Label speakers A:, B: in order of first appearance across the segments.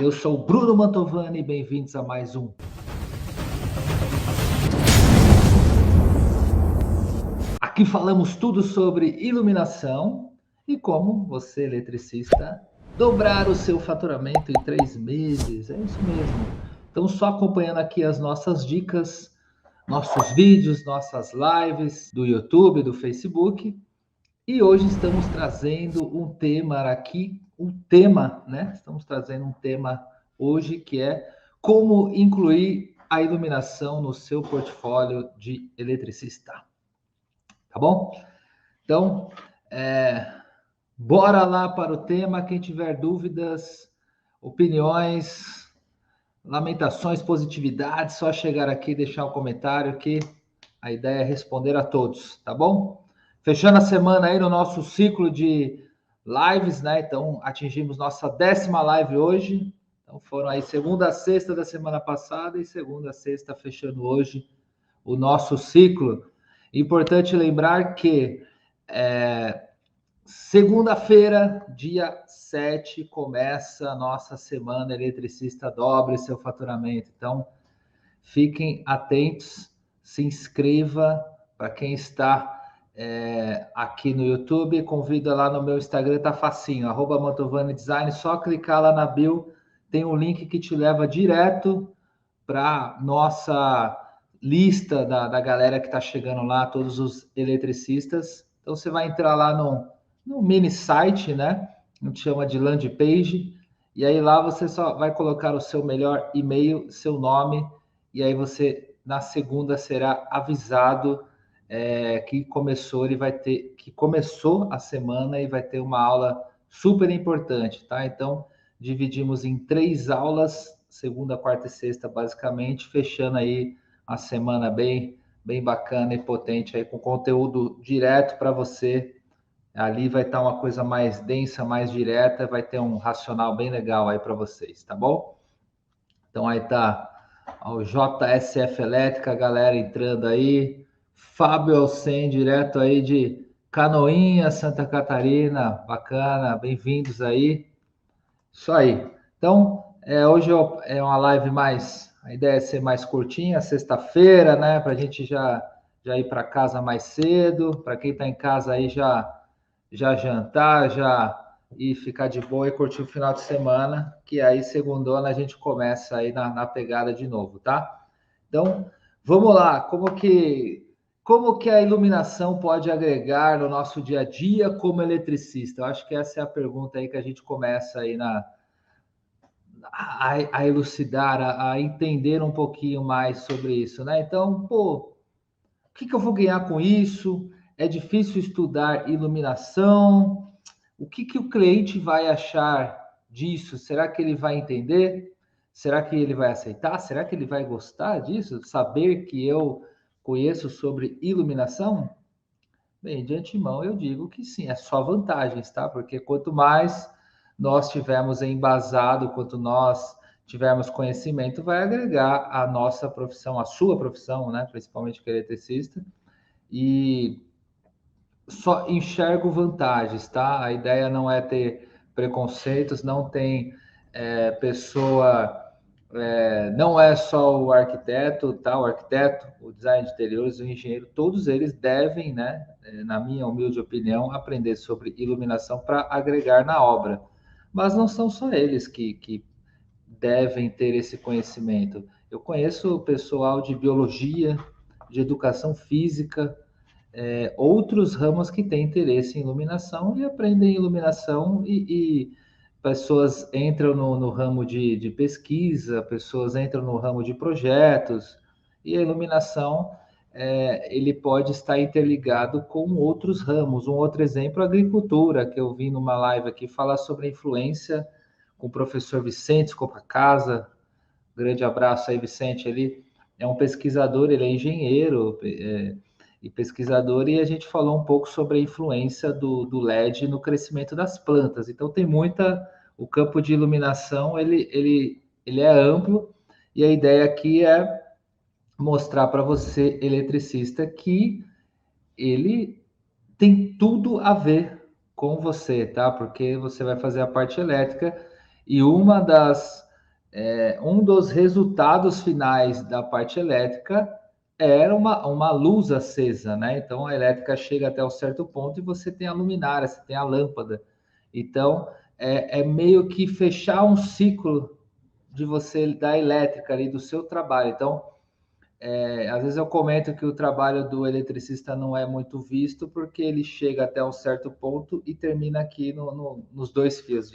A: Eu sou o Bruno Mantovani e bem-vindos a mais um. Aqui falamos tudo sobre iluminação e como você, eletricista, dobrar o seu faturamento em 3 meses. É isso mesmo. Então, só acompanhando aqui as nossas dicas, nossos vídeos, nossas lives do YouTube, do Facebook. E hoje estamos trazendo um tema aqui, Estamos trazendo um tema hoje que é como incluir a iluminação no seu portfólio de eletricista. Tá bom? Então, bora lá para o tema. Quem tiver dúvidas, opiniões, lamentações, positividades, só chegar aqui e deixar um comentário que a ideia é responder a todos, tá bom? Fechando a semana aí no nosso ciclo de lives, né? Então, atingimos nossa 10ª live hoje. Então, foram aí segunda a sexta da semana passada e segunda a sexta, fechando hoje o nosso ciclo. Importante lembrar que segunda-feira, dia 7, começa a nossa semana Eletricista Dobre Seu Faturamento. Então, fiquem atentos, se inscreva. Para quem está aqui no YouTube, convida lá no meu Instagram, tá facinho, @mantovani_design, só clicar lá na bio, tem um link que te leva direto para nossa lista da galera que está chegando lá, todos os eletricistas. Então você vai entrar lá no mini site, né? A gente chama de landing page, e aí lá você só vai colocar o seu melhor e-mail, seu nome, e aí você na segunda será avisado que começou a semana e vai ter uma aula super importante, tá? Então dividimos em 3 aulas, segunda, quarta e sexta, basicamente, fechando aí a semana bem bacana e potente aí com conteúdo direto para você. Ali vai estar uma coisa mais densa, mais direta, vai ter um racional bem legal aí para vocês, tá bom? Então aí tá o JSF Elétrica, a galera entrando aí. Fábio Alcem, direto aí de Canoinha, Santa Catarina, bacana, bem-vindos aí. Isso aí. Então, hoje é uma live mais. A ideia é ser mais curtinha, sexta-feira, né? Para a gente já ir para casa mais cedo. Para quem está em casa aí já jantar, já ir ficar de boa e curtir o final de semana. Que aí, segundona, a gente começa aí na pegada de novo, tá? Então, vamos lá. Como que a iluminação pode agregar no nosso dia a dia como eletricista? Eu acho que essa é a pergunta aí que a gente começa aí a elucidar, a entender um pouquinho mais sobre isso, né? Então, o que eu vou ganhar com isso? É difícil estudar iluminação? O que o cliente vai achar disso? Será que ele vai entender? Será que ele vai aceitar? Será que ele vai gostar disso? Saber que eu conheço sobre iluminação? Bem, de antemão eu digo que sim, é só vantagens, tá? Porque quanto mais nós tivermos embasado, quanto nós tivermos conhecimento, vai agregar a nossa profissão, a sua profissão, né? Principalmente que é eletricista. E só enxergo vantagens, tá? A ideia não é ter preconceitos, não tem pessoa não é só o arquiteto, tá? O arquiteto, o design de interiores, o engenheiro, todos eles devem, né, na minha humilde opinião, aprender sobre iluminação para agregar na obra. Mas não são só eles que devem ter esse conhecimento. Eu conheço o pessoal de biologia, de educação física, outros ramos que têm interesse em iluminação e aprendem iluminação e pessoas entram no ramo de pesquisa, pessoas entram no ramo de projetos, e a iluminação ele pode estar interligado com outros ramos. Um outro exemplo, a agricultura, que eu vi numa live aqui falar sobre a influência com o professor Vicente Casa. Grande abraço aí, Vicente. Ele é um pesquisador, ele é engenheiro e pesquisador, e a gente falou um pouco sobre a influência do LED no crescimento das plantas. Então tem muita. O campo de iluminação ele é amplo, e a ideia aqui é mostrar para você, eletricista, que ele tem tudo a ver com você, tá? Porque você vai fazer a parte elétrica, e uma das um dos resultados finais da parte elétrica era uma luz acesa, né? Então a elétrica chega até um certo ponto e você tem a luminária, você tem a lâmpada. Então é meio que fechar um ciclo de você da elétrica ali do seu trabalho. Então às vezes eu comento que o trabalho do eletricista não é muito visto porque ele chega até um certo ponto e termina aqui nos dois fios,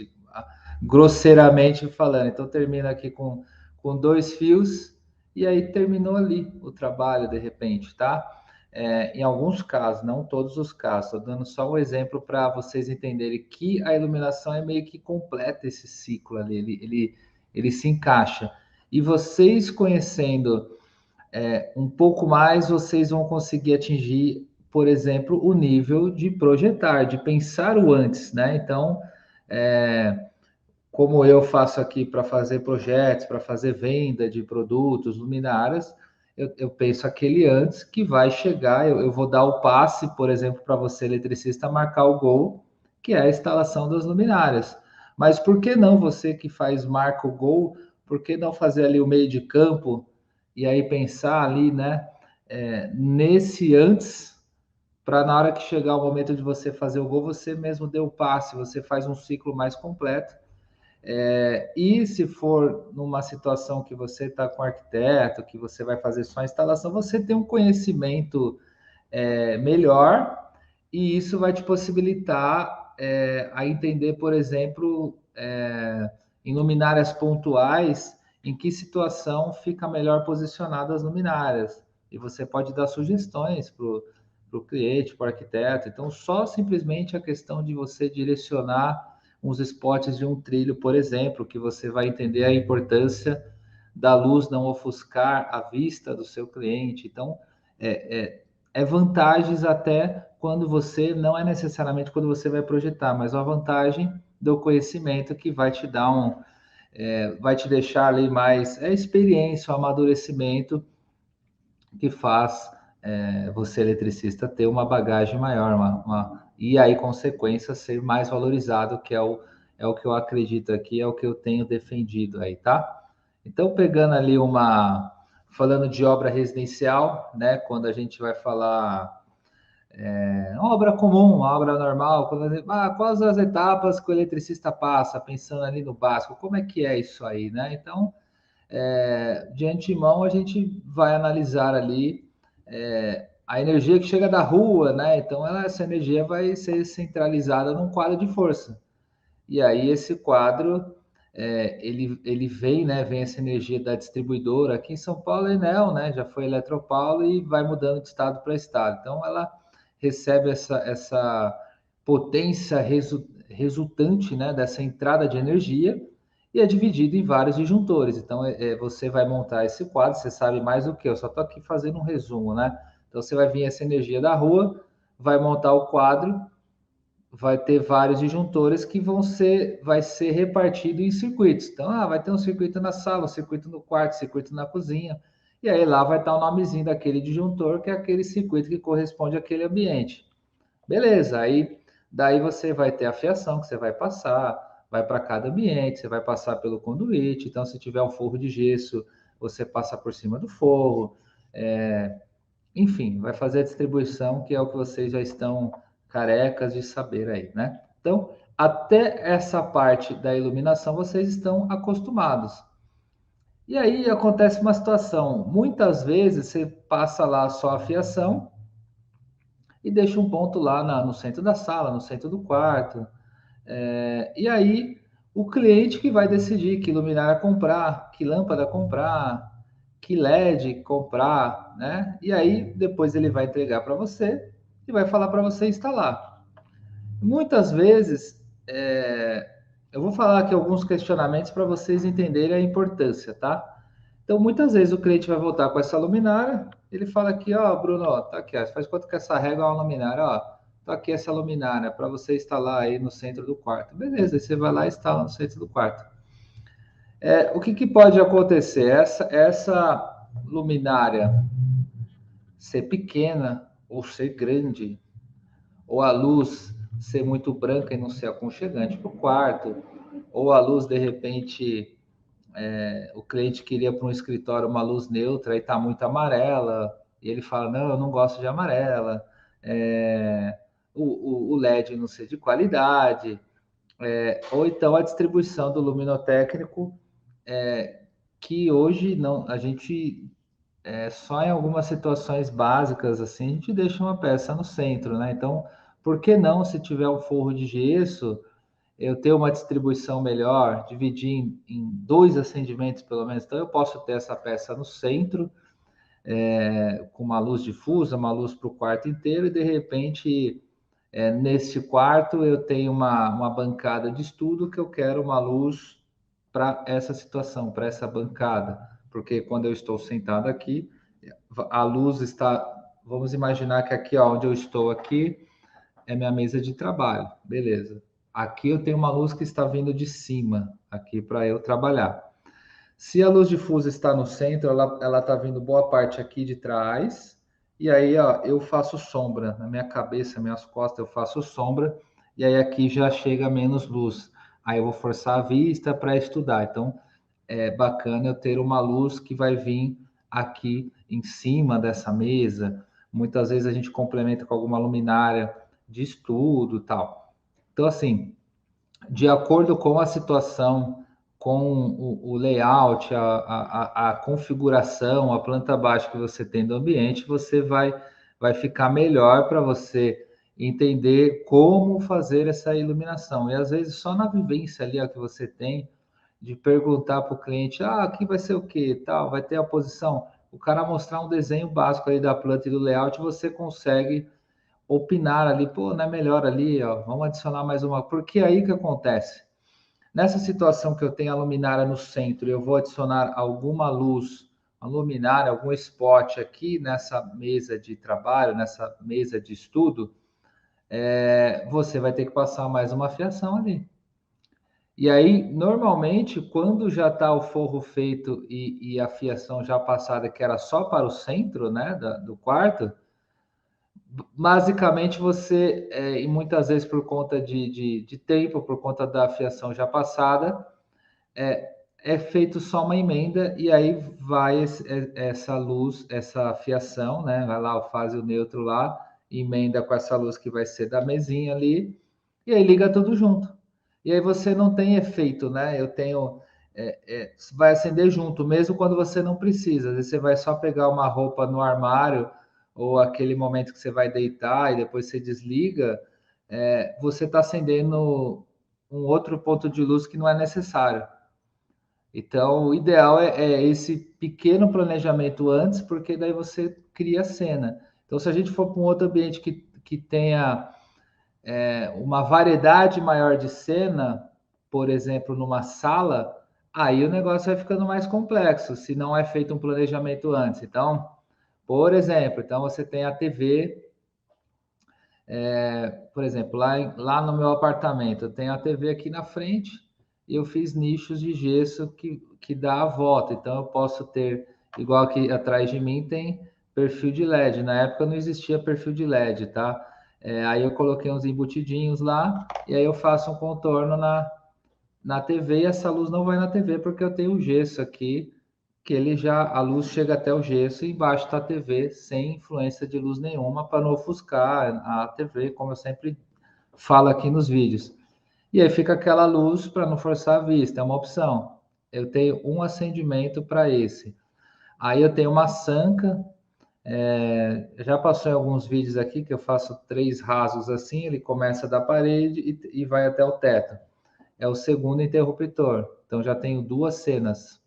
A: grosseiramente falando. Então termina aqui com dois fios e aí terminou ali o trabalho de repente, tá? Em alguns casos, não todos os casos, estou dando só um exemplo para vocês entenderem que a iluminação é meio que completa esse ciclo ali, ele se encaixa. E vocês conhecendo um pouco mais, vocês vão conseguir atingir, por exemplo, o nível de projetar, de pensar o antes, né? Então, como eu faço aqui para fazer projetos, para fazer venda de produtos, luminárias, eu penso aquele antes que vai chegar, eu vou dar o passe, por exemplo, para você, eletricista, marcar o gol, que é a instalação das luminárias. Mas por que não você que faz marca o gol, por que não fazer ali o meio de campo e aí pensar ali, né, nesse antes, para na hora que chegar o momento de você fazer o gol, você mesmo deu o passe, você faz um ciclo mais completo. E se for numa situação que você está com arquiteto, que você vai fazer só a instalação, você tem um conhecimento melhor e isso vai te possibilitar a entender, por exemplo, em luminárias pontuais, em que situação fica melhor posicionada as luminárias. E você pode dar sugestões para o cliente, para o arquiteto. Então, só simplesmente a questão de você direcionar uns spots de um trilho, por exemplo, que você vai entender a importância da luz não ofuscar a vista do seu cliente. Então, é vantagens até quando você, não é necessariamente quando você vai projetar, mas uma vantagem do conhecimento que vai te dar vai te deixar ali mais experiência, o amadurecimento que faz você, eletricista, ter uma bagagem maior, e aí, consequência, ser mais valorizado, que é o que eu acredito aqui, é o que eu tenho defendido aí, tá? Então, pegando ali falando de obra residencial, né? Quando a gente vai falar uma obra comum, uma obra normal, quais as etapas que o eletricista passa, pensando ali no básico, como é que é isso aí, né? Então, de antemão, a gente vai analisar ali a energia que chega da rua, né? Então, essa energia vai ser centralizada num quadro de força. E aí, esse quadro, ele vem, né? Vem essa energia da distribuidora. Aqui em São Paulo é Enel, né? Já foi Eletropaulo e vai mudando de estado para estado. Então, ela recebe essa potência resultante, né? Dessa entrada de energia e é dividido em vários disjuntores. Então, você vai montar esse quadro, você sabe mais do que eu, só estou aqui fazendo um resumo, né? Então, você vai vir essa energia da rua, vai montar o quadro, vai ter vários disjuntores que vai ser repartido em circuitos. Então, vai ter um circuito na sala, um circuito no quarto, um circuito na cozinha, e aí lá vai estar o nomezinho daquele disjuntor, que é aquele circuito que corresponde àquele ambiente. Beleza, aí daí você vai ter a fiação que você vai passar, vai para cada ambiente, você vai passar pelo conduíte, então se tiver um forro de gesso, você passa por cima do forro, enfim, vai fazer a distribuição, que é o que vocês já estão carecas de saber aí, né? Então, até essa parte da iluminação vocês estão acostumados. E aí acontece uma situação, muitas vezes você passa lá só a fiação, e deixa um ponto lá no centro da sala, no centro do quarto. E aí, o cliente que vai decidir que luminária comprar, que lâmpada comprar, que LED comprar, né? E aí, depois ele vai entregar para você e vai falar para você instalar. Muitas vezes, eu vou falar aqui alguns questionamentos para vocês entenderem a importância, tá? Então, muitas vezes o cliente vai voltar com essa luminária, ele fala aqui, ó, Bruno, ó, tá aqui, ó, faz quanto que essa régua é uma luminária, ó, tá aqui essa luminária para você instalar aí no centro do quarto. Beleza, aí você vai lá e instala no centro do quarto. O que pode acontecer? Essa luminária ser pequena ou ser grande, ou a luz ser muito branca e não ser aconchegante para o quarto, ou a luz, de repente, o cliente queria para um escritório uma luz neutra e está muito amarela, e ele fala, não, eu não gosto de amarela, o LED não ser de qualidade, ou então a distribuição do luminotécnico, que hoje não, a gente só em algumas situações básicas assim, a gente deixa uma peça no centro, né? Então, por que não, se tiver um forro de gesso, eu ter uma distribuição melhor, dividir em dois acendimentos pelo menos, então eu posso ter essa peça no centro, com uma luz difusa, uma luz para o quarto inteiro, e de repente, nesse quarto, eu tenho uma bancada de estudo que eu quero uma luz para essa situação, para essa bancada, porque quando eu estou sentado aqui, a luz está, vamos imaginar que aqui, ó, onde eu estou aqui, é minha mesa de trabalho, beleza. Aqui eu tenho uma luz que está vindo de cima, aqui para eu trabalhar. Se a luz difusa está no centro, ela está vindo boa parte aqui de trás, e aí ó, eu faço sombra, na minha cabeça, minhas costas, eu faço sombra, e aí aqui já chega menos luz. Aí eu vou forçar a vista para estudar. Então, é bacana eu ter uma luz que vai vir aqui em cima dessa mesa. Muitas vezes a gente complementa com alguma luminária de estudo, tal. Então, assim, de acordo com a situação, com o layout, a configuração, a planta baixa que você tem do ambiente, você vai ficar melhor para você entender como fazer essa iluminação. E às vezes só na vivência ali ó, que você tem de perguntar para o cliente, aqui vai ser o que, tal, vai ter a posição. O cara mostrar um desenho básico aí da planta e do layout, você consegue opinar ali, pô, não é melhor ali, ó, vamos adicionar mais uma. Porque aí que acontece? Nessa situação que eu tenho a luminária no centro, eu vou adicionar alguma luz, uma luminária, algum spot aqui nessa mesa de trabalho, nessa mesa de estudo, você vai ter que passar mais uma fiação ali. E aí, normalmente, quando já está o forro feito e a fiação já passada, que era só para o centro, né, do quarto, basicamente você, e muitas vezes por conta de tempo, por conta da fiação já passada, é feito só uma emenda e aí vai essa luz, essa fiação, né? Vai lá o fase e o neutro lá, emenda com essa luz que vai ser da mesinha ali, e aí liga tudo junto. E aí você não tem efeito, né? Eu tenho. Vai acender junto, mesmo quando você não precisa. Às vezes você vai só pegar uma roupa no armário, ou aquele momento que você vai deitar e depois você desliga, você está acendendo um outro ponto de luz que não é necessário. Então, o ideal é esse pequeno planejamento antes, porque daí você cria a cena. Então, se a gente for para um outro ambiente que tenha uma variedade maior de cena, por exemplo, numa sala, aí o negócio vai ficando mais complexo, se não é feito um planejamento antes. Então, por exemplo, então você tem a TV, por exemplo, lá no meu apartamento, eu tenho a TV aqui na frente e eu fiz nichos de gesso que dá a volta. Então, eu posso ter, igual aqui atrás de mim, tem perfil de LED. Na época não existia perfil de LED, tá? Aí eu coloquei uns embutidinhos lá e aí eu faço um contorno na TV e essa luz não vai na TV porque eu tenho o gesso aqui, que ele já, a luz chega até o gesso e embaixo está a TV sem influência de luz nenhuma para não ofuscar a TV, como eu sempre falo aqui nos vídeos. E aí fica aquela luz para não forçar a vista, é uma opção. Eu tenho um acendimento para esse. Aí eu tenho uma sanca, já passou em alguns vídeos aqui que eu faço 3 rasos assim, ele começa da parede e vai até o teto. É o segundo interruptor. Então já tenho 2 cenas.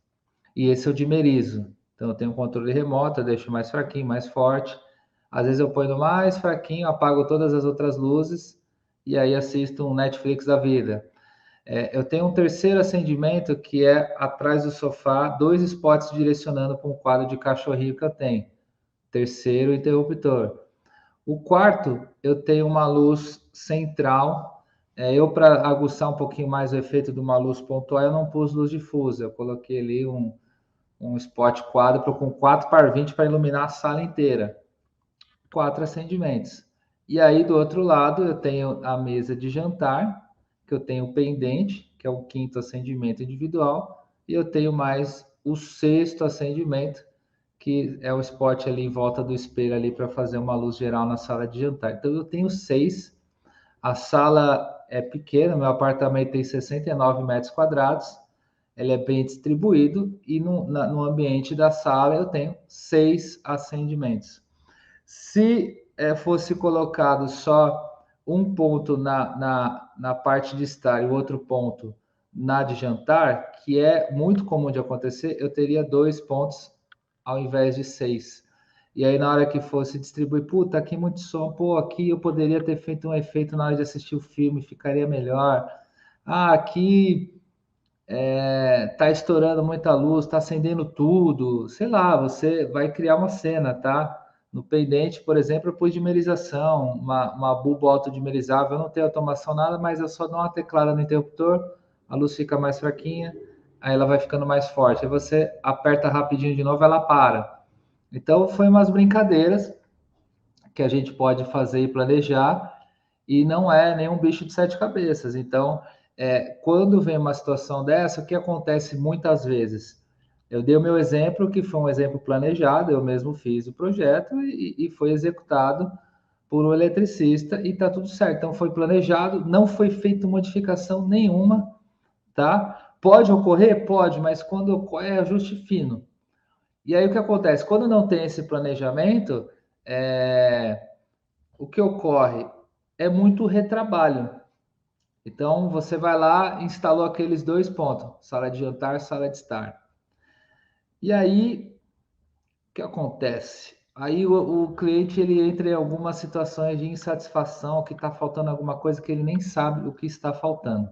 A: E esse eu dimerizo. Então eu tenho um controle remoto, eu deixo mais fraquinho, mais forte. Às vezes eu ponho no mais fraquinho, apago todas as outras luzes e aí assisto um Netflix da vida. Eu tenho um terceiro acendimento que é atrás do sofá, 2 spots direcionando para um quadro de cachorrinho que eu tenho. Terceiro interruptor. O quarto, eu tenho uma luz central. Eu, para aguçar um pouquinho mais o efeito de uma luz pontual, eu não pus luz difusa. Eu coloquei ali um spot quádruplo com 4 par 20 para iluminar a sala inteira. 4 acendimentos. E aí, do outro lado, eu tenho a mesa de jantar, que eu tenho o pendente, que é o quinto acendimento individual, e eu tenho mais o sexto acendimento, que é o spot ali em volta do espelho ali para fazer uma luz geral na sala de jantar. Então eu tenho 6. A sala é pequena, meu apartamento tem 69 metros quadrados, ele é bem distribuído e no ambiente da sala eu tenho 6 acendimentos. Se fosse colocado só um ponto na parte de estar e o outro ponto na de jantar, que é muito comum de acontecer, eu teria 2 pontos ao invés de 6. E aí, na hora que fosse distribuir, puta, aqui muito som, pô, aqui eu poderia ter feito um efeito na hora de assistir o filme, ficaria melhor. Ah, aqui tá estourando muita luz, tá acendendo tudo, sei lá, você vai criar uma cena, tá? No pendente, por exemplo, eu pus dimerização, uma bulbo autodimerizável, eu não tenho automação nada, mas eu só dou uma teclada no interruptor, a luz fica mais fraquinha, aí ela vai ficando mais forte. Aí você aperta rapidinho de novo, ela para. Então, foi umas brincadeiras que a gente pode fazer e planejar, e não é nenhum bicho de sete cabeças. Então, quando vem uma situação dessa, o que acontece muitas vezes? Eu dei o meu exemplo, que foi um exemplo planejado, eu mesmo fiz o projeto e foi executado por um eletricista e está tudo certo. Então, foi planejado, não foi feita modificação nenhuma, tá? Pode ocorrer? Pode, mas quando ocorre é ajuste fino. E aí o que acontece? Quando não tem esse planejamento, o que ocorre é muito retrabalho. Então você vai lá, instalou aqueles 2 pontos, sala de jantar, sala de estar. E aí o que acontece? Aí o cliente ele entra em algumas situações de insatisfação, que está faltando alguma coisa que ele nem sabe o que está faltando.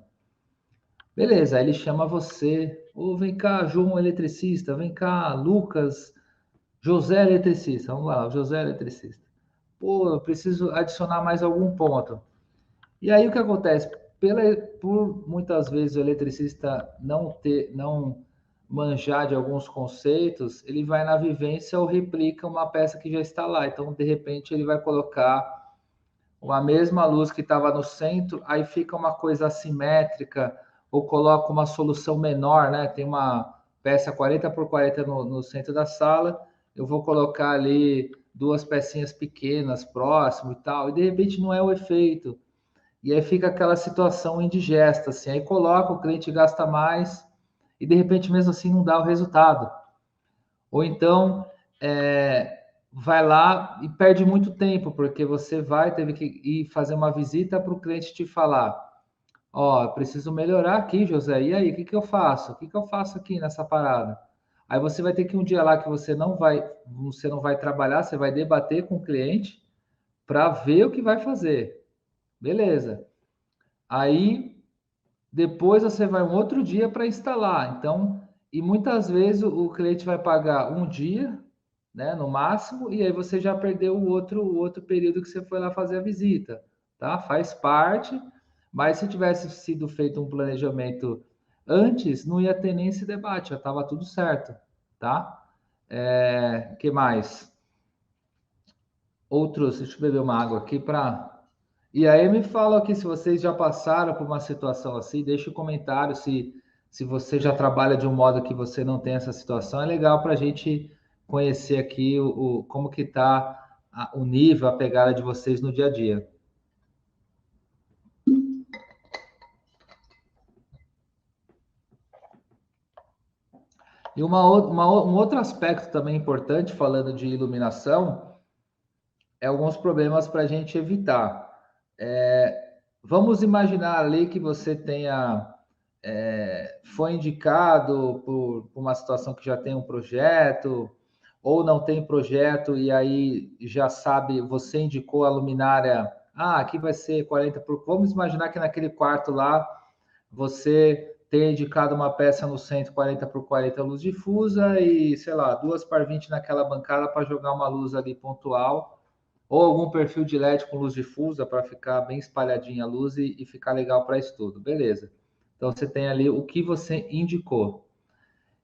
A: Beleza, aí ele chama você, ou vem cá, João eletricista, vem cá, Lucas, José eletricista, vamos lá, José eletricista. Pô, eu preciso adicionar mais algum ponto. E aí o que acontece? Por muitas vezes o eletricista não manjar de alguns conceitos, ele vai na vivência ou replica uma peça que já está lá. Então, de repente, ele vai colocar a mesma luz que estava no centro, aí fica uma coisa assimétrica, ou coloca uma solução menor, né? Tem uma peça 40 por 40 no centro da sala, eu vou colocar ali 2 pecinhas pequenas próximo e tal, e de repente não é o efeito. E aí fica aquela situação indigesta, assim, aí coloca, o cliente gasta mais, e de repente mesmo assim não dá o resultado. Ou então, vai lá e perde muito tempo, porque você teve que ir fazer uma visita para o cliente te falar, ó, preciso melhorar aqui, José, e aí, o que que eu faço? O que que eu faço aqui nessa parada? Aí você vai ter que um dia lá que você não vai trabalhar, você vai debater com o cliente para ver o que vai fazer. Beleza. Aí depois você vai um outro dia para instalar. Então, e muitas vezes o cliente vai pagar um dia, né, no máximo, e aí você já perdeu o outro período que você foi lá fazer a visita, tá? Faz parte, mas se tivesse sido feito um planejamento antes, não ia ter nem esse debate, já estava tudo certo, tá? Que mais? Outros, deixa eu beber uma água aqui para. E aí me fala aqui se vocês já passaram por uma situação assim, deixa um comentário se você já trabalha de um modo que você não tem essa situação. É legal para a gente conhecer aqui como que está o nível, a pegada de vocês no dia a dia. E um outro aspecto também importante, falando de iluminação, é alguns problemas para a gente evitar. Vamos imaginar ali que você foi indicado por uma situação que já tem um projeto, ou não tem projeto, e aí já sabe, você indicou a luminária, aqui vai ser 40 por. Vamos imaginar que naquele quarto lá você tenha indicado uma peça no centro 40 por 40 luz difusa e, sei lá, 2 par 20 naquela bancada para jogar uma luz ali pontual ou algum perfil de LED com luz difusa para ficar bem espalhadinha a luz e ficar legal para estudo. Beleza. Então você tem ali o que você indicou.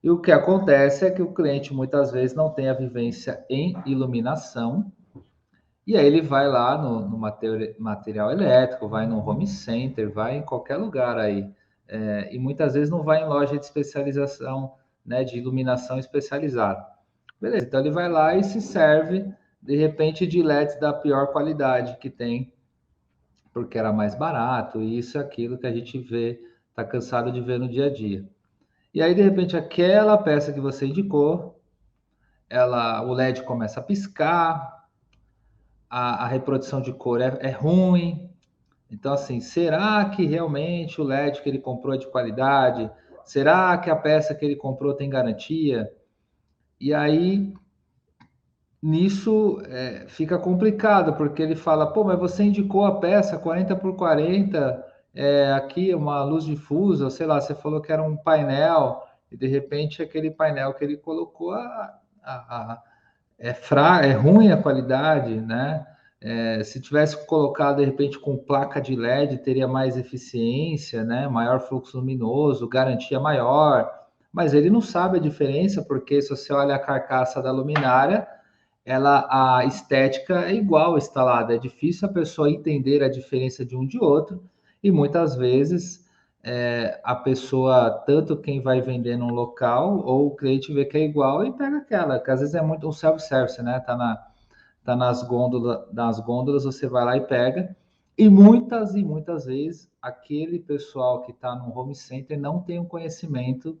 A: E o que acontece é que o cliente muitas vezes não tem a vivência em iluminação, e aí ele vai lá no material elétrico, vai no home center, vai em qualquer lugar aí, e muitas vezes não vai em loja de especialização, né, de iluminação especializada. Beleza, então ele vai lá e se serve, de repente, de LEDs da pior qualidade que tem, porque era mais barato, e isso é aquilo que a gente vê, está cansado de ver no dia a dia. E aí, de repente, aquela peça que você indicou, o LED começa a piscar, a reprodução de cor é ruim. Então, assim, será que realmente o LED que ele comprou é de qualidade? Será que a peça que ele comprou tem garantia? E aí, nisso, fica complicado, porque ele fala, pô, mas você indicou a peça 40 por 40, aqui uma luz difusa, sei lá, você falou que era um painel, e de repente aquele painel que ele colocou é ruim a qualidade, né? Se tivesse colocado de repente com placa de LED, teria mais eficiência, né? Maior fluxo luminoso, garantia maior. Mas ele não sabe a diferença, porque se você olha a carcaça da luminária, a estética é igual instalada. É difícil a pessoa entender a diferença de um de outro, e muitas vezes a pessoa, tanto quem vai vender num local, ou o cliente vê que é igual e pega aquela, que às vezes é muito um self-service, né? Tá nas gôndolas, você vai lá e pega. E muitas vezes, aquele pessoal que está no home center não tem um conhecimento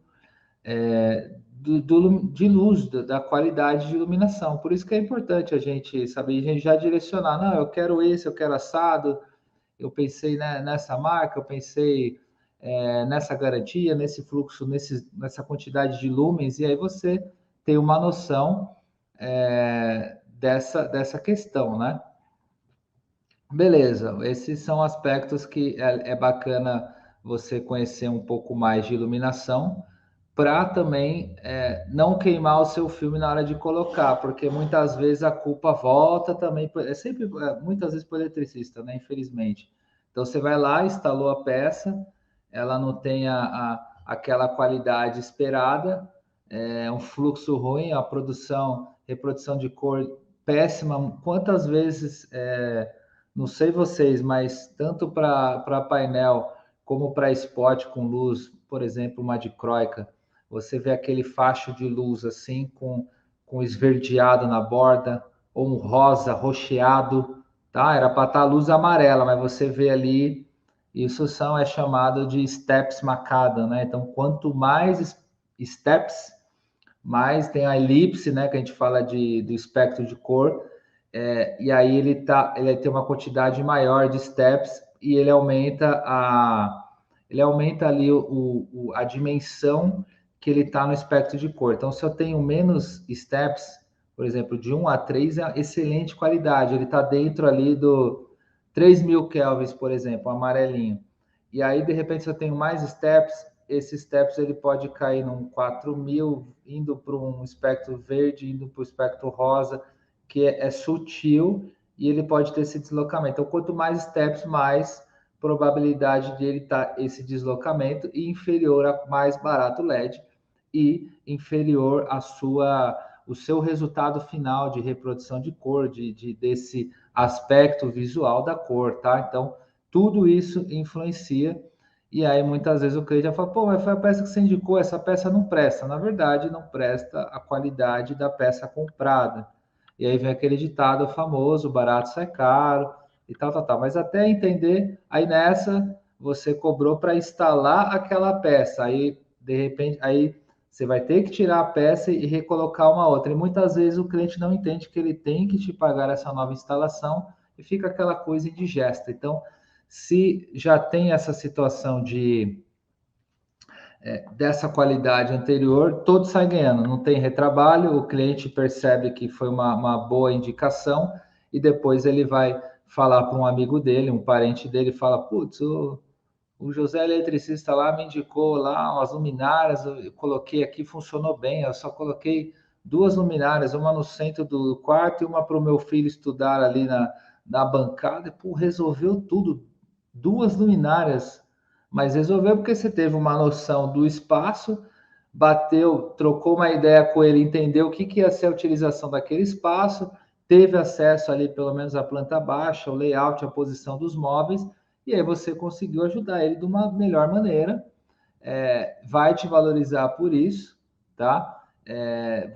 A: de luz, da qualidade de iluminação. Por isso que é importante a gente saber, a gente já direcionar, não, eu quero esse, eu quero assado, eu pensei, né, nessa marca, eu pensei nessa garantia, nesse fluxo, nessa quantidade de lumens, e aí você tem uma noção dessa questão, né? Beleza, esses são aspectos que é bacana você conhecer um pouco mais de iluminação, para também não queimar o seu filme na hora de colocar, porque muitas vezes a culpa volta também, muitas vezes para o eletricista, né? Infelizmente. Então você vai lá, instalou a peça, ela não tem aquela qualidade esperada, um fluxo ruim, a reprodução de cor péssima. Quantas vezes, não sei vocês, mas tanto para painel como para spot com luz, por exemplo, uma dicróica, você vê aquele facho de luz assim, com esverdeado na borda, ou um rosa rocheado, tá? Era para estar luz amarela, mas você vê ali, é chamado de steps macadam, né? Então, quanto mais steps, mais tem a elipse, né? Que a gente fala do espectro de cor, e aí ele tem uma quantidade maior de steps e ele aumenta ali a dimensão que ele está no espectro de cor. Então, se eu tenho menos steps, por exemplo, de 1 a 3, é excelente qualidade. Ele está dentro ali do 3.000 kelvins, por exemplo, amarelinho. E aí, de repente, se eu tenho mais steps, esses steps ele pode cair num 4.000, indo para um espectro verde, indo para o espectro rosa, que é sutil, e ele pode ter esse deslocamento. Então, quanto mais steps, mais probabilidade de ele estar esse deslocamento, e inferior a mais barato LED, e inferior o seu resultado final de reprodução de cor, desse aspecto visual da cor, tá? Então, tudo isso influencia, e aí muitas vezes o cliente já fala, pô, mas foi a peça que você indicou, essa peça não presta. Na verdade, não presta a qualidade da peça comprada. E aí vem aquele ditado famoso, barato sai caro, e tal, tal, tal. Mas até entender, aí nessa, você cobrou para instalar aquela peça, aí, de repente, aí você vai ter que tirar a peça e recolocar uma outra. E muitas vezes o cliente não entende que ele tem que te pagar essa nova instalação e fica aquela coisa indigesta. Então, se já tem essa situação dessa qualidade anterior, todo sai ganhando, não tem retrabalho, o cliente percebe que foi uma boa indicação e depois ele vai falar para um amigo dele, um parente dele, fala, putz, o José eletricista lá me indicou lá umas luminárias, eu coloquei aqui, funcionou bem, eu só coloquei 2 luminárias, uma no centro do quarto e uma para o meu filho estudar ali na bancada, e, pô, resolveu tudo, 2 luminárias, mas resolveu porque você teve uma noção do espaço, bateu, trocou uma ideia com ele, entendeu o que ia ser a utilização daquele espaço, teve acesso ali pelo menos à planta baixa, o layout, a posição dos móveis, e aí você conseguiu ajudar ele de uma melhor maneira, vai te valorizar por isso, tá?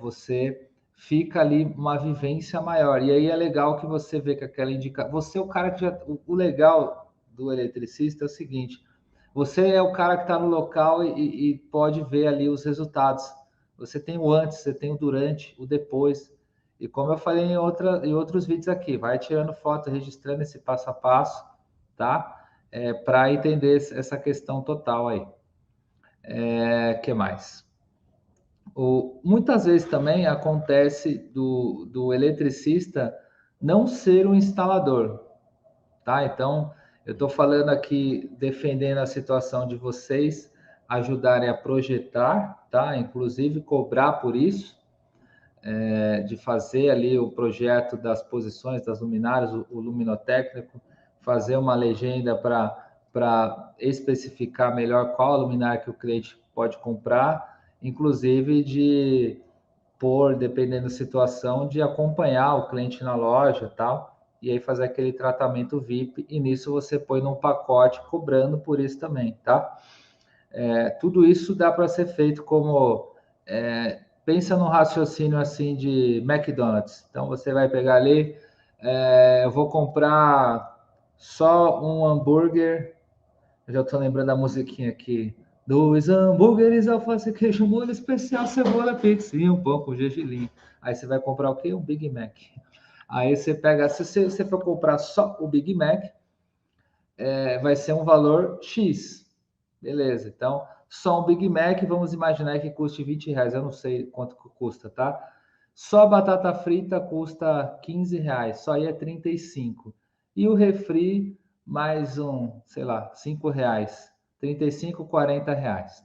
A: Você fica ali uma vivência maior. E aí é legal que você vê que aquela indicação... Você é o cara que já... O legal do eletricista é o seguinte, você é o cara que está no local e pode ver ali os resultados. Você tem o antes, você tem o durante, o depois. E como eu falei em outros vídeos aqui, vai tirando foto, registrando esse passo a passo, tá? Para entender essa questão total aí. Que mais? Muitas vezes também acontece do eletricista não ser um instalador, tá? Então, eu estou falando aqui, defendendo a situação de vocês ajudarem a projetar, tá? Inclusive cobrar por isso, de fazer ali o projeto das posições das luminárias, o luminotécnico, fazer uma legenda para especificar melhor qual luminária que o cliente pode comprar, inclusive de por, dependendo da situação, de acompanhar o cliente na loja, tal, e aí fazer aquele tratamento VIP, e nisso você põe num pacote cobrando por isso também, tá? Tudo isso dá para ser feito como... pensa num raciocínio assim de McDonald's. Então você vai pegar ali, eu vou comprar só um hambúrguer, eu já estou lembrando da musiquinha aqui. 2 hambúrgueres, alface, queijo, molho especial, cebola, pizza e um pão com gergelim. Aí você vai comprar o quê? Um Big Mac. Aí você pega, se você for comprar só o Big Mac, vai ser um valor X. Beleza, então só um Big Mac, vamos imaginar que custe R$ 20. Eu não sei quanto custa, tá? Só batata frita custa R$ 15, só aí é 35. E o refri, mais sei lá, R$ 5. 35, R$ 40,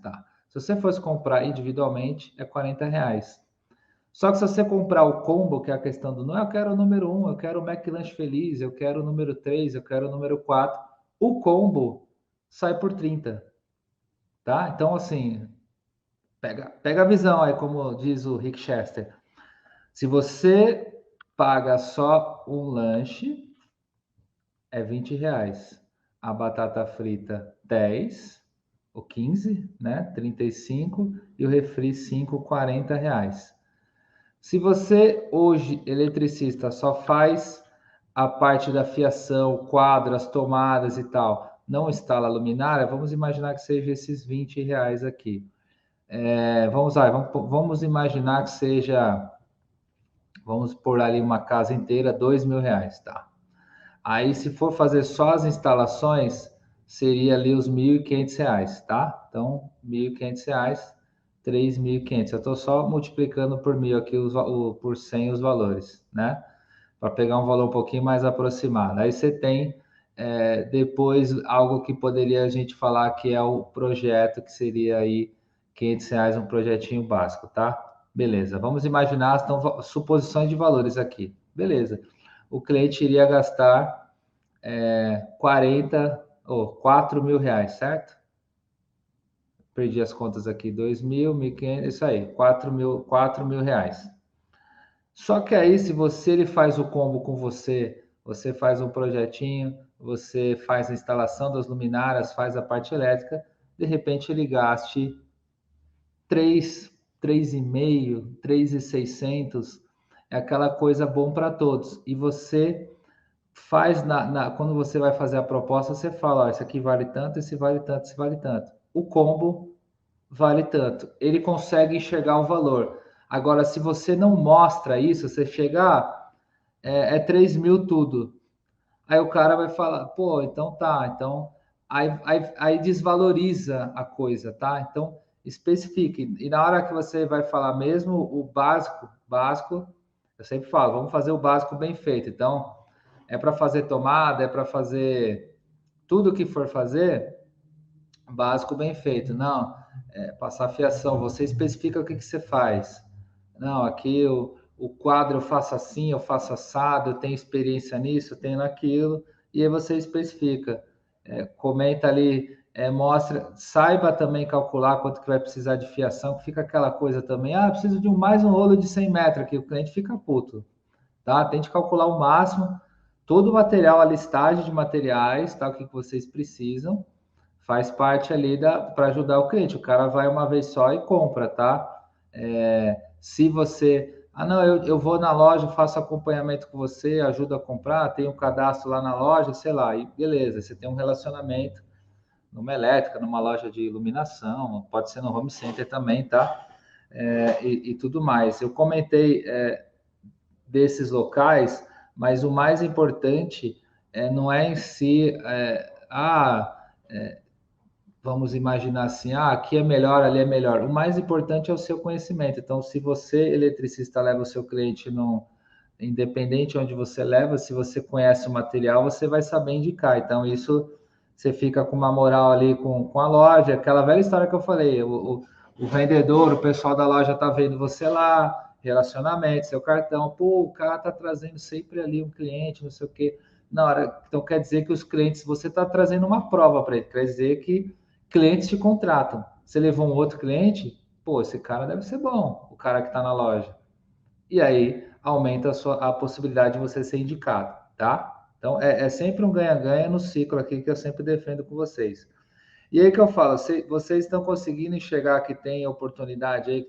A: tá? Se você fosse comprar individualmente, é R$ 40. Só que se você comprar o combo, que é a questão do não, eu quero o número 1, eu quero o McLanche Feliz, eu quero o número 3, eu quero o número 4, o combo sai por 30, tá? Então, assim, pega a visão aí, como diz o Rick Chester. Se você paga só um lanche, é R$ 20. A batata frita, 10 ou 15, né? 35 e o refri 5, R$ 40. Se você hoje, eletricista, só faz a parte da fiação, quadro, as tomadas e tal, não instala a luminária, vamos imaginar que seja esses R$ 20 aqui. Vamos imaginar que seja, vamos pôr ali uma casa inteira, R$ 2.000, tá? Aí, se for fazer só as instalações, seria ali os R$ 1.500, tá? Então, R$ 1.500, 3.500. Eu estou só multiplicando por 1.000 aqui, por 100 os valores, né? Para pegar um valor um pouquinho mais aproximado. Aí você tem, depois, algo que poderia a gente falar que é o projeto, que seria aí R$ 500, um projetinho básico, tá? Beleza, vamos imaginar, estão suposições de valores aqui. Beleza. O cliente iria gastar 4.000, certo? Perdi as contas aqui, 2.000, 1.500, isso aí, 4.000 reais. Só que aí, se ele faz o combo com você, você faz um projetinho, você faz a instalação das luminárias, faz a parte elétrica, de repente ele gaste 3, 3,5, 3.600, é aquela coisa bom para todos. E você faz quando você vai fazer a proposta, você fala, ó, isso aqui vale tanto, esse vale tanto, esse vale tanto. O combo vale tanto. Ele consegue enxergar o valor. Agora, se você não mostra isso, você chega, é 3.000 tudo. Aí o cara vai falar, pô, então tá, então aí desvaloriza a coisa, tá? Então especifique. E na hora que você vai falar mesmo o básico, eu sempre falo, vamos fazer o básico bem feito. Então, é para fazer tomada, é para fazer tudo que for fazer, básico bem feito. Não, passar fiação, você especifica o que você faz. Não, aqui o quadro eu faço assim, eu faço assado, eu tenho experiência nisso, eu tenho naquilo, e aí você especifica. Comenta ali, mostra, saiba também calcular quanto que vai precisar de fiação, que fica aquela coisa também, preciso de mais um rolo de 100 metros aqui, o cliente fica puto, tá? Tente calcular o máximo, todo o material, a listagem de materiais, tá? O que vocês precisam, faz parte ali para ajudar o cliente. O cara vai uma vez só e compra, tá? Se você... Ah, não, eu vou na loja, faço acompanhamento com você, ajudo a comprar, tenho um cadastro lá na loja, sei lá, e beleza, você tem um relacionamento numa elétrica, numa loja de iluminação, pode ser no home center também, tá? E tudo mais. Eu comentei desses locais, mas o mais importante não é em si, vamos imaginar assim, aqui é melhor, ali é melhor. O mais importante é o seu conhecimento. Então, se você, eletricista, leva o seu cliente no, independente onde você leva, se você conhece o material, você vai saber indicar. Então, isso você fica com uma moral ali com a loja, aquela velha história que eu falei, o vendedor, o pessoal da loja tá vendo você lá, relacionamento, seu cartão, pô, o cara tá trazendo sempre ali um cliente, não sei o quê. Na hora, então quer dizer que os clientes, você está trazendo uma prova para ele, quer dizer que clientes te contratam. Você levou um outro cliente, pô, esse cara deve ser bom, o cara que está na loja. E aí aumenta a possibilidade de você ser indicado, tá? Então é sempre um ganha-ganha no ciclo aqui que eu sempre defendo com vocês. E aí que eu falo, vocês estão conseguindo enxergar que tem oportunidade aí,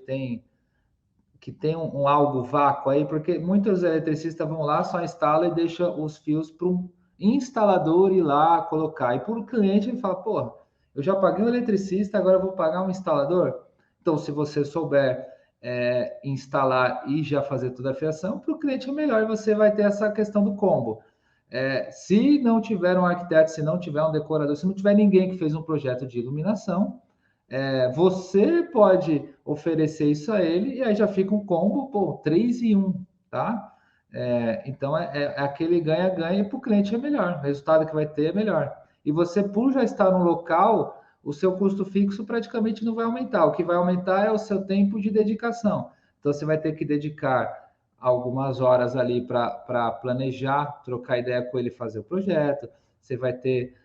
A: que tem um algo vácuo aí, porque muitos eletricistas vão lá, só instala e deixa os fios para um instalador ir lá colocar. E por o cliente ele fala, pô, eu já paguei um eletricista, agora eu vou pagar um instalador? Então, se você souber instalar e já fazer toda a fiação, para o cliente é melhor, você vai ter essa questão do combo. Se não tiver um arquiteto, se não tiver um decorador, se não tiver ninguém que fez um projeto de iluminação, você pode oferecer isso a ele e aí já fica um combo, pô, 3 em 1, tá? Então é aquele ganha-ganha e para o cliente é melhor, o resultado que vai ter é melhor. E você, por já estar no local, o seu custo fixo praticamente não vai aumentar. O que vai aumentar é o seu tempo de dedicação. Então você vai ter que dedicar algumas horas ali para planejar, trocar ideia com ele, fazer o projeto. Você vai ter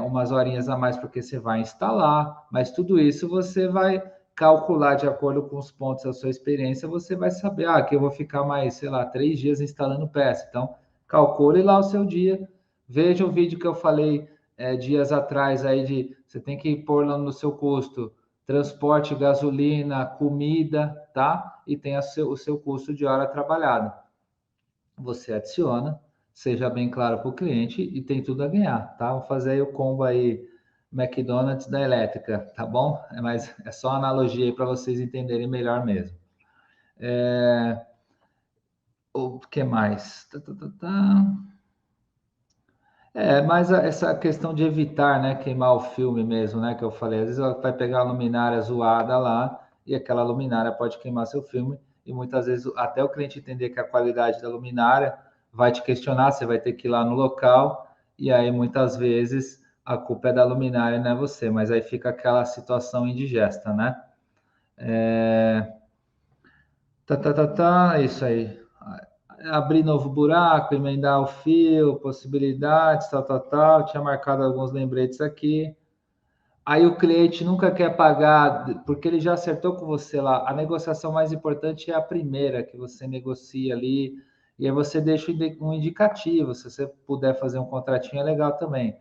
A: umas horinhas a mais porque você vai instalar, mas tudo isso você vai calcular de acordo com os pontos da sua experiência, você vai saber, que eu vou ficar mais, sei lá, 3 dias instalando peça. Então, calcule lá o seu dia, veja o vídeo que eu falei dias atrás aí de você tem que pôr lá no seu custo transporte, gasolina, comida, tá? E tem o seu custo de hora trabalhada. Você adiciona, seja bem claro para o cliente e tem tudo a ganhar, tá? Vou fazer aí o combo aí McDonald's da elétrica, tá bom? Mas é só analogia aí para vocês entenderem melhor mesmo. O que mais? Mas essa questão de evitar, né, queimar o filme mesmo, né, que eu falei. Às vezes vai pegar a luminária zoada lá e aquela luminária pode queimar seu filme e muitas vezes até o cliente entender que a qualidade da luminária vai te questionar, você vai ter que ir lá no local e aí muitas vezes a culpa é da luminária, não é você, mas aí fica aquela situação indigesta, né? Isso aí. Abrir novo buraco, emendar o fio, possibilidades, tal. Tinha marcado alguns lembretes aqui. Aí o cliente nunca quer pagar, porque ele já acertou com você lá. A negociação mais importante é a primeira, que você negocia ali, e aí você deixa um indicativo. Se você puder fazer um contratinho, é legal também.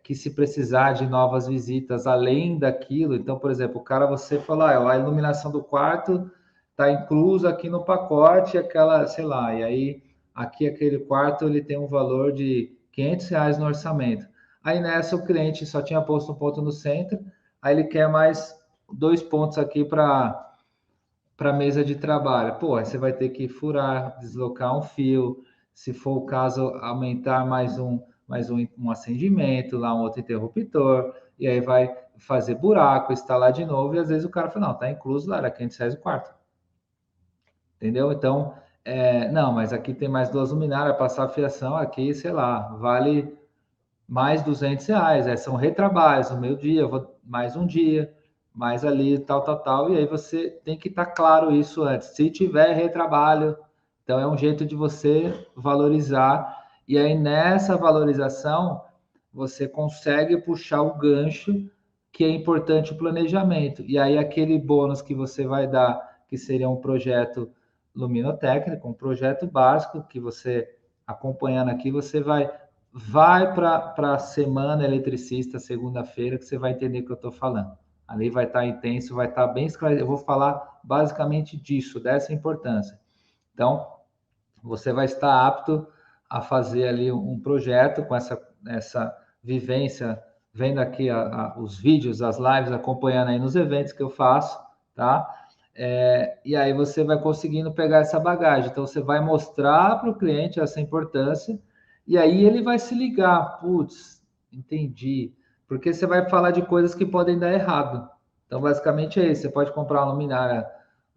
A: Que se precisar de novas visitas além daquilo, então, por exemplo, o cara, você fala, a iluminação do quarto está inclusa aqui no pacote, aquela, sei lá, e aí aqui aquele quarto ele tem um valor de R$ 500 no orçamento. Aí nessa o cliente só tinha posto um ponto no centro, aí ele quer mais 2 pontos aqui para mesa de trabalho. Pô, aí você vai ter que furar, deslocar um fio, se for o caso, aumentar mais um acendimento, lá um outro interruptor, e aí vai fazer buraco, instalar de novo, e às vezes o cara fala, não, tá incluso lá, era R$ 500 o quarto. Entendeu? Então, não, mas aqui tem mais 2 luminárias, passar a fiação aqui, sei lá, vale mais R$ 200, são retrabalhos, no meio dia, eu vou mais um dia, mais ali, tal, e aí você tem que estar claro isso antes. Se tiver retrabalho, então é um jeito de você valorizar, e aí nessa valorização, você consegue puxar o gancho, que é importante o planejamento, e aí aquele bônus que você vai dar, que seria um projeto luminotécnico, um projeto básico, que você, acompanhando aqui, você vai vai para a semana eletricista, segunda-feira, que você vai entender o que eu estou falando. Ali vai estar intenso, vai estar bem esclarecido. Eu vou falar basicamente disso, dessa importância. Então, você vai estar apto a fazer ali um projeto com essa vivência, vendo aqui os vídeos, as lives, acompanhando aí nos eventos que eu faço, tá? E aí você vai conseguindo pegar essa bagagem. Então, você vai mostrar para o cliente essa importância, e aí ele vai se ligar, putz, entendi. Porque você vai falar de coisas que podem dar errado. Então, basicamente é isso. Você pode comprar uma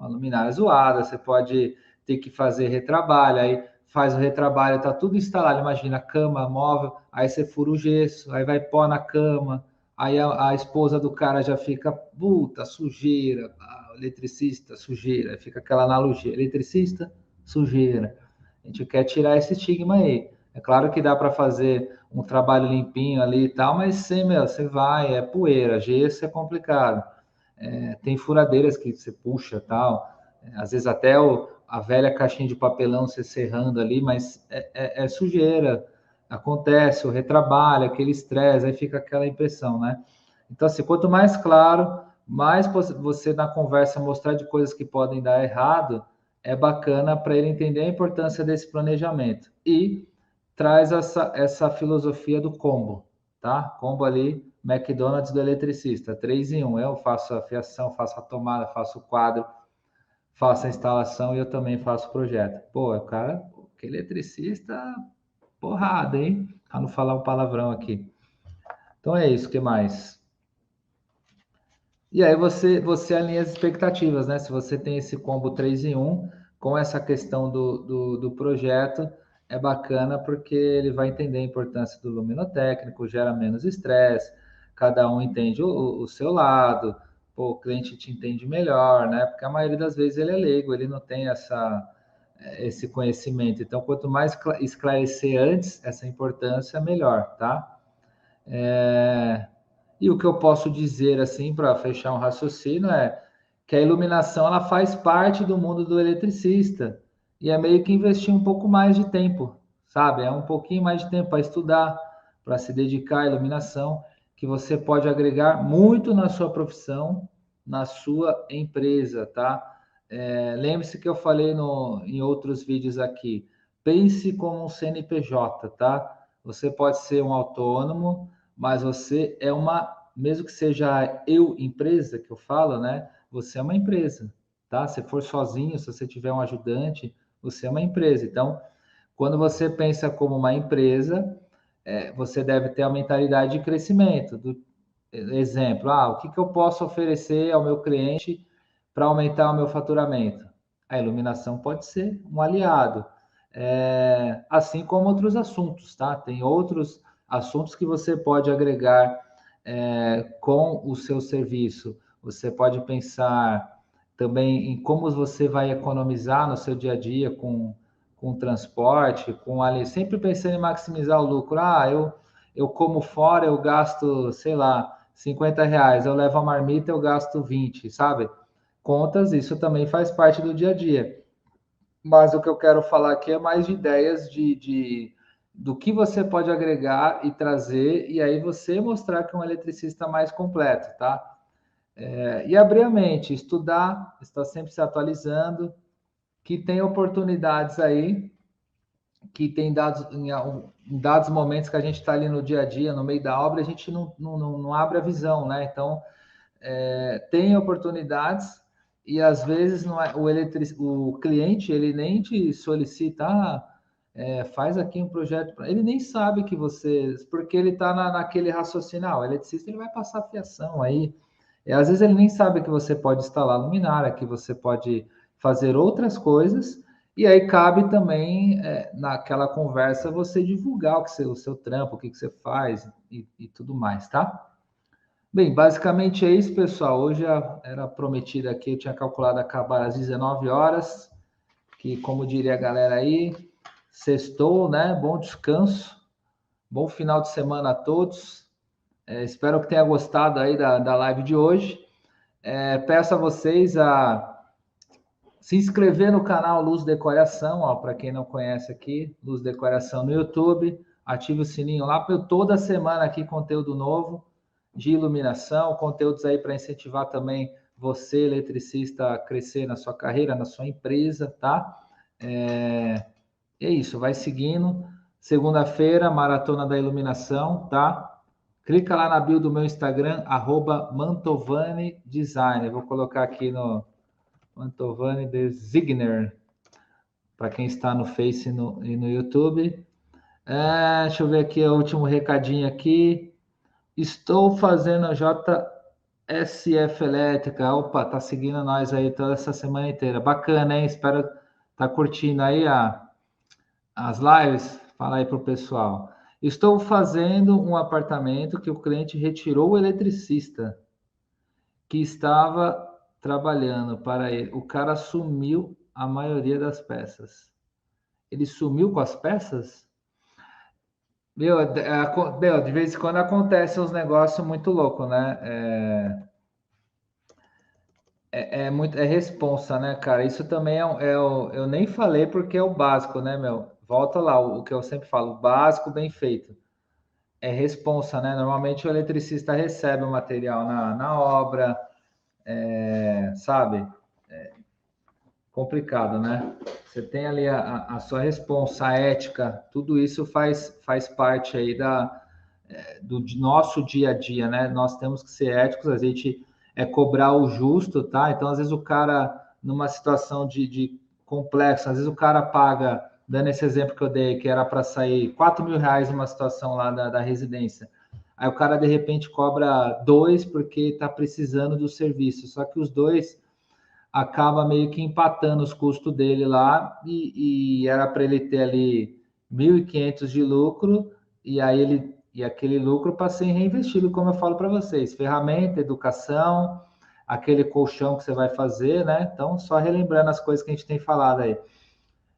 A: luminária zoada, você pode ter que fazer retrabalho, aí faz o retrabalho, tá tudo instalado, imagina, cama, móvel, aí você fura o gesso, aí vai pó na cama, aí a esposa do cara já fica, puta, sujeira, eletricista, sujeira, fica aquela analogia, eletricista, sujeira. A gente quer tirar esse estigma aí. É claro que dá para fazer um trabalho limpinho ali e tal, mas sim, meu, você vai, é poeira, gesso é complicado. Tem furadeiras que você puxa tal, às vezes até a velha caixinha de papelão se serrando ali, mas é sujeira, acontece, o retrabalho, aquele estresse, aí fica aquela impressão, né? Então, assim, quanto mais claro, mais você na conversa mostrar de coisas que podem dar errado, é bacana para ele entender a importância desse planejamento. E traz essa filosofia do combo, tá? Combo ali, McDonald's do eletricista, 3 em 1. Eu faço a fiação, faço a tomada, faço o quadro, faço a instalação e eu também faço o projeto. Pô, cara, que eletricista, porrada, hein? Pra não falar um palavrão aqui. Então é isso, o que mais? E aí você alinha as expectativas, né? Se você tem esse combo 3 em 1, com essa questão do projeto, é bacana porque ele vai entender a importância do luminotécnico, gera menos estresse, cada um entende o seu lado, pô, o cliente te entende melhor, né? Porque a maioria das vezes ele é leigo, ele não tem esse conhecimento. Então, quanto mais esclarecer antes essa importância, melhor, tá? E o que eu posso dizer assim para fechar um raciocínio é que a iluminação ela faz parte do mundo do eletricista e é meio que investir um pouco mais de tempo, sabe? É um pouquinho mais de tempo para estudar, para se dedicar à iluminação, que você pode agregar muito na sua profissão, na sua empresa, tá? Lembre-se que eu falei em outros vídeos aqui. Pense como um CNPJ, tá? Você pode ser um autônomo, mas você é mesmo que seja eu empresa que eu falo, né? Você é uma empresa, tá? Se for sozinho, se você tiver um ajudante, você é uma empresa. Então, quando você pensa como uma empresa, você deve ter a mentalidade de crescimento. Exemplo, o que eu posso oferecer ao meu cliente para aumentar o meu faturamento? A iluminação pode ser um aliado, assim como outros assuntos, tá? Tem outros assuntos que você pode agregar com o seu serviço. Você pode pensar também em como você vai economizar no seu dia a dia com transporte, com ali, sempre pensando em maximizar o lucro. Eu como fora, eu gasto, sei lá, R$ 50, eu levo a marmita, eu gasto 20, sabe? Contas, isso também faz parte do dia a dia. Mas o que eu quero falar aqui é mais de ideias do que você pode agregar e trazer, e aí você mostrar que é um eletricista mais completo, tá? E abrir a mente, estudar, estar sempre se atualizando, que tem oportunidades aí, que tem dados em dados momentos que a gente está ali no dia a dia, no meio da obra, a gente não abre a visão, né? Então, tem oportunidades e às vezes não é, o cliente ele nem te solicita, faz aqui um projeto, ele nem sabe que você, porque ele está naquele raciocínio, o eletricista ele vai passar fiação aí, às vezes ele nem sabe que você pode instalar luminária, que você pode fazer outras coisas, e aí cabe também naquela conversa você divulgar o seu trampo, o que você faz e tudo mais, tá? Bem, basicamente é isso, pessoal. Hoje era prometido aqui, eu tinha calculado acabar às 19 horas, que como diria a galera aí, sextou, né? Bom descanso, bom final de semana a todos. Espero que tenha gostado aí da live de hoje. Peço a vocês a se inscrever no canal Luz Decoração, ó, para quem não conhece aqui, Luz Decoração no YouTube. ative o sininho lá, porque toda semana aqui conteúdo novo de iluminação, conteúdos aí para incentivar também você, eletricista, a crescer na sua carreira, na sua empresa, tá? É isso, vai seguindo. Segunda-feira, Maratona da Iluminação, tá? Clica lá na bio do meu Instagram, @Mantovani Design. Eu vou colocar aqui no Mantovani Designer, para quem está no Face e no YouTube. Deixa eu ver aqui o último recadinho aqui. Estou fazendo a JSF Elétrica. Opa, tá seguindo nós aí toda essa semana inteira. Bacana, hein? Espero tá curtindo aí as lives. Fala aí pro pessoal. Estou fazendo um apartamento que o cliente retirou o eletricista que estava trabalhando para ele. O cara sumiu a maioria das peças. Ele sumiu com as peças? Meu, de vez em quando acontece uns negócios muito loucos, né? É responsa, né, cara? Isso também eu nem falei porque é o básico, né, meu? Volta lá, o que eu sempre falo, básico bem feito. É responsa, né? Normalmente o eletricista recebe o material na obra, sabe? Complicado, né? Você tem ali a sua responsa, a ética, tudo isso faz parte aí do nosso dia a dia, né? Nós temos que ser éticos, a gente cobrar o justo, tá? Então, às vezes, o cara, numa situação de complexo, às vezes o cara paga, dando esse exemplo que eu dei, que era para sair R$ 4.000 numa situação lá da residência. Aí o cara, de repente, cobra 2 porque está precisando do serviço. Só que os dois acaba meio que empatando os custos dele lá e era para ele ter ali 1.500 de lucro e aí aquele lucro para ser reinvestido, como eu falo para vocês, ferramenta, educação, aquele colchão que você vai fazer, né? Então, só relembrando as coisas que a gente tem falado aí.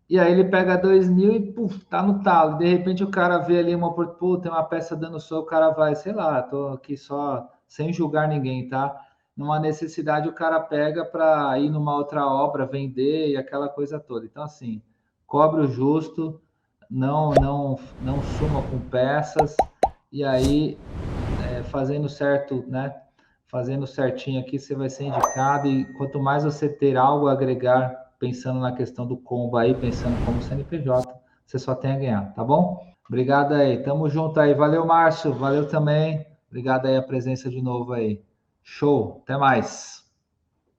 A: E aí ele pega 2.000 e puf, tá no talo. De repente o cara vê ali tem uma peça dando soco, o cara vai, sei lá, tô aqui só sem julgar ninguém, tá? Numa necessidade o cara pega para ir numa outra obra, vender e aquela coisa toda. Então assim, cobre o justo, não suma com peças e aí fazendo certo, né? Fazendo certinho aqui, você vai ser indicado e quanto mais você ter algo a agregar, pensando na questão do combo aí, pensando como CNPJ, você só tem a ganhar, tá bom? Obrigado aí, tamo junto aí. Valeu, Márcio, valeu também. Obrigado aí a presença de novo aí. Show, até mais.